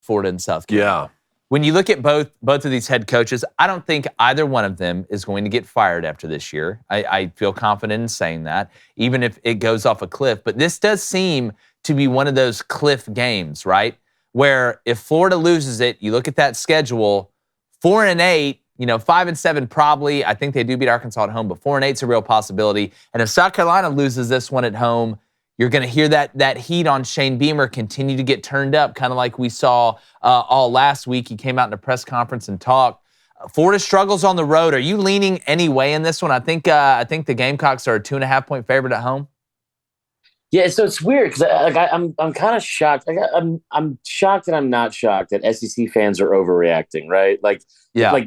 Florida and South Carolina. Yeah. When you look at both of these head coaches, I don't think either one of them is going to get fired after this year. I feel confident in saying that, even if it goes off a cliff. But this does seem to be one of those cliff games, right? Where if Florida loses it, you look at that schedule, 4-8, 5-7 probably. I think they do beat Arkansas at home, but 4-8 is a real possibility. And if South Carolina loses this one at home, you're going to hear that heat on Shane Beamer continue to get turned up, kind of like we saw all last week. He came out in a press conference and talked. Florida struggles on the road. Are you leaning any way in this one? I think the Gamecocks are a 2.5-point favorite at home. Yeah, so it's weird because I'm kind of shocked. I'm shocked and I'm not shocked that SEC fans are overreacting, right? Like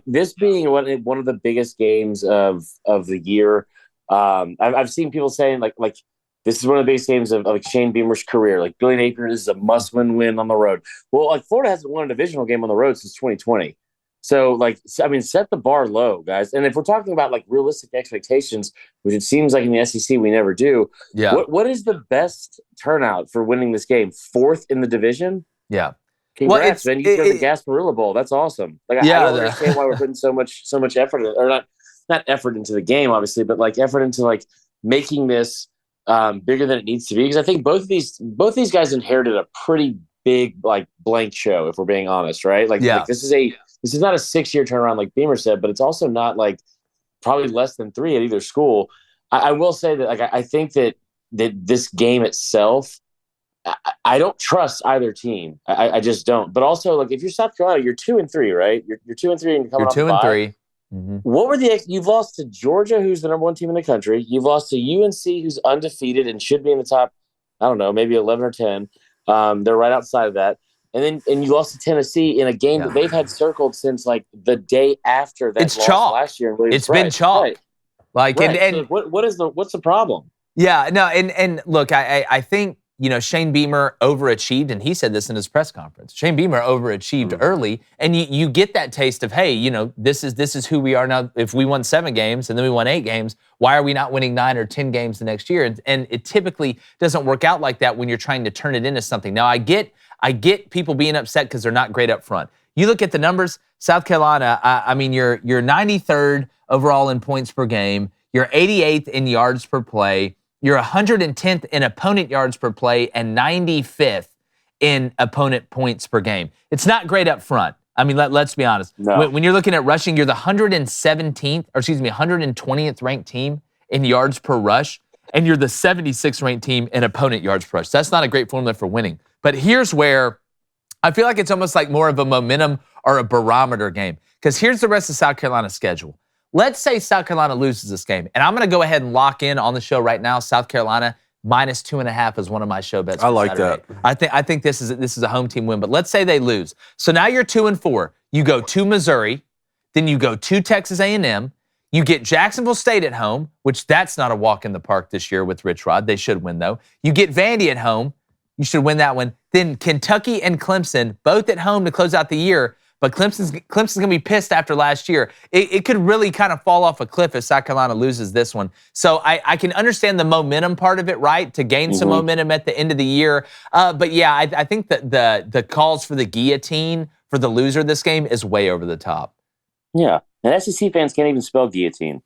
this being one of the biggest games of the year. I've seen people saying like this is one of the biggest games of Shane Beamer's career. Like Billy Napier, this is a must-win win on the road. Well, like Florida hasn't won a divisional game on the road since 2020. So, set the bar low, guys. And if we're talking about like realistic expectations, which it seems like in the SEC we never do, what is the best turnout for winning this game? 4th in the division? Yeah. Congrats, man. You got the Gasparilla Bowl. That's awesome. I don't understand why we're putting so much effort in, or not effort into the game, obviously, but like effort into like making this bigger than it needs to be. Because I think both these guys inherited a pretty big like blank show, if we're being honest, right? Like this is not a 6-year turnaround like Beamer said, but it's also not like probably less than 3 at either school. I will say that I think that this game itself, I don't trust either team. I just don't. But also, like if you're South Carolina, you're 2-3, right? You're 2-3 and coming off 2-3. Mm-hmm. What were you've lost to Georgia, who's the number 1 team in the country. You've lost to UNC, who's undefeated and should be in the top, I don't know, maybe 11 or 10. They're right outside of that. And you lost to Tennessee in a game that they've had circled since like the day after that it's chalk. Last year. It's been chalk. Right. Like right. And what's the problem? Yeah, no, and look, I think Shane Beamer overachieved, and he said this in his press conference. Shane Beamer overachieved early, and you get that taste of, hey, this is who we are now. If we won 7 games and then we won 8 games, why are we not winning 9 or 10 games the next year? And it typically doesn't work out like that when you're trying to turn it into something. Now, I get people being upset because they're not great up front. You look at the numbers, South Carolina, you're 93rd overall in points per game. You're 88th in yards per play. You're 110th in opponent yards per play and 95th in opponent points per game. It's not great up front. Let's be honest. No. When you're looking at rushing, you're the 120th ranked team in yards per rush, and you're the 76th ranked team in opponent yards per rush. That's not a great formula for winning. But here's where I feel like it's almost like more of a momentum or a barometer game. Because here's the rest of South Carolina's schedule. Let's say South Carolina loses this game, and I'm going to go ahead and lock in on the show right now. South Carolina -2.5 is one of my show bets. I like Saturday. that. I think this is a home team win. But let's say they lose. So now you're 2-4. You go to Missouri, then you go to Texas A&M. You get Jacksonville State at home, which that's not a walk in the park this year with Rich Rod. They should win though. You get Vandy at home. You should win that one. Then Kentucky and Clemson, both at home to close out the year. But Clemson's going to be pissed after last year. It could really kind of fall off a cliff if South Carolina loses this one. So I can understand the momentum part of it, right, to gain some momentum at the end of the year. But yeah, I think that the calls for the guillotine for the loser of this game is way over the top. Yeah, and SEC fans can't even spell guillotine.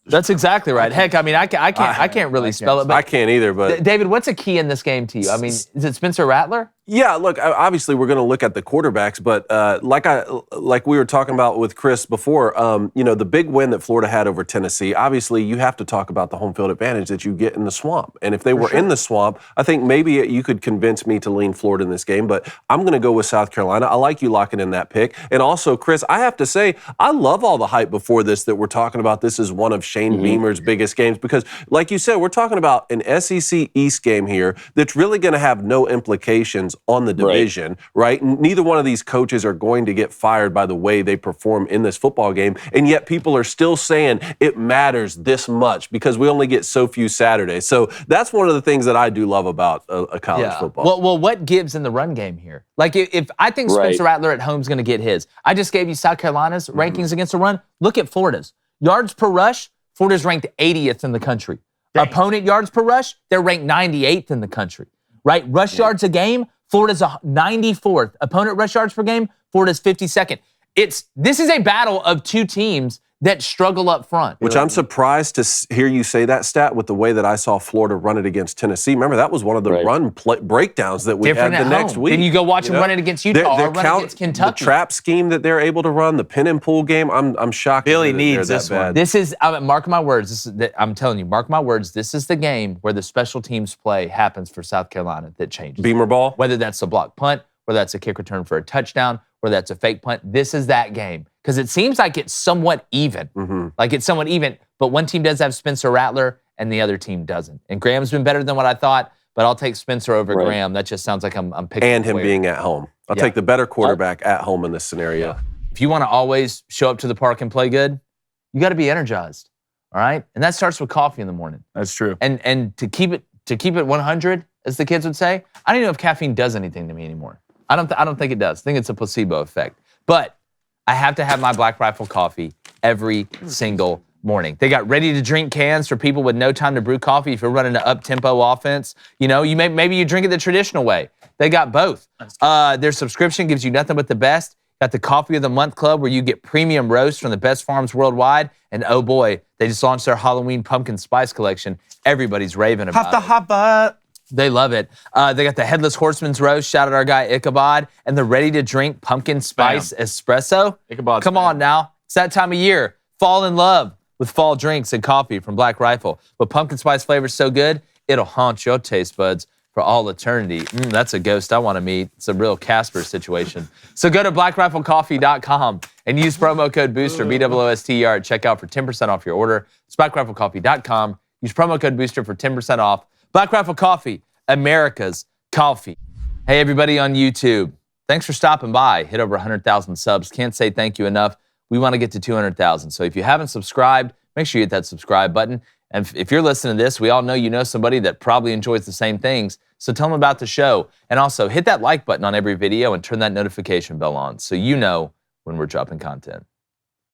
That's exactly right. Heck, I can't really spell it. But I can't either. But David, what's a key in this game to you? Is it Spencer Rattler? Yeah, look, obviously we're going to look at the quarterbacks, but like we were talking about with Chris before, the big win that Florida had over Tennessee, obviously you have to talk about the home field advantage that you get in the swamp. And if they were in the swamp, I think maybe you could convince me to lean Florida in this game, but I'm going to go with South Carolina. I like you locking in that pick. And also, Chris, I have to say, I love all the hype before this that we're talking about. This is one of Shane Beamer's biggest games because, like you said, we're talking about an SEC East game here that's really going to have no implications on the division, right? Neither one of these coaches are going to get fired by the way they perform in this football game, and yet people are still saying it matters this much because we only get so few Saturdays. So that's one of the things that I do love about a college football. Well, what gives in the run game here? Like if I think Spencer Rattler at home is going to get his. I just gave you South Carolina's rankings against the run. Look at Florida's. Yards per rush, Florida's ranked 80th in the country. Dang. Opponent yards per rush, they're ranked 98th in the country. Right? Rush yards a game, Florida's 94th. Opponent rush yards per game, Florida's 52nd. This is a battle of two teams that struggle up front. Which I'm surprised to hear you say that stat with the way that I saw Florida run it against Tennessee. Remember, that was one of the run breakdowns that we Different had the next week. Then you go watch them run it against Utah or run it against Kentucky. The trap scheme that they're able to run, the pin and pull game, I'm shocked. Billy needs this one. This is, mark my words, I'm telling you, mark my words, this is the game where the special teams play happens for South Carolina that changes. Beamer ball? Whether that's a block punt, whether that's a kick return for a touchdown, whether that's a fake punt, this is that game. Because it seems like it's somewhat even. Like it's somewhat even, but one team does have Spencer Rattler and the other team doesn't. And Graham's been better than what I thought, but I'll take Spencer over Graham. That just sounds like I'm picking. And him being at home. I'll take the better quarterback at home in this scennario. If you want to always show up to the park and play good, you got to be energized. All right? And that starts with coffee in the morning. That's true. And to keep it 100, as the kids would say, I don't even know if caffeine does anything to me anymore. I don't think it does. I think it's a placebo effect. But I have to have my Black Rifle coffee every single morning. They got ready-to-drink cans for people with no time to brew coffee. If you're running an up-tempo offense, maybe you drink it the traditional way. They got both. Their subscription gives you nothing but the best. Got the Coffee of the Month Club where you get premium roast from the best farms worldwide. And oh boy, they just launched their Halloween pumpkin spice collection. Everybody's raving about it. They love it. They got the Headless Horseman's Roast. Shout out our guy Ichabod. And the ready-to-drink pumpkin spice espresso. Ichabod's Come on now. It's that time of year. Fall in love with fall drinks and coffee from Black Rifle. But pumpkin spice flavor's so good, it'll haunt your taste buds for all eternity. That's a ghost I want to meet. It's a real Casper situation. So go to blackriflecoffee.com and use promo code BOOSTER, BOOSTER, at checkout for 10% off your order. It's blackriflecoffee.com. Use promo code BOOSTER for 10% off. Black Rifle Coffee, America's coffee. Hey, everybody on YouTube. Thanks for stopping by. Hit over 100,000 subs. Can't say thank you enough. We want to get to 200,000. So if you haven't subscribed, make sure you hit that subscribe button. And if you're listening to this, we all know you know somebody that probably enjoys the same things. So tell them about the show. And also hit that like button on every video and turn that notification bell on so you know when we're dropping content.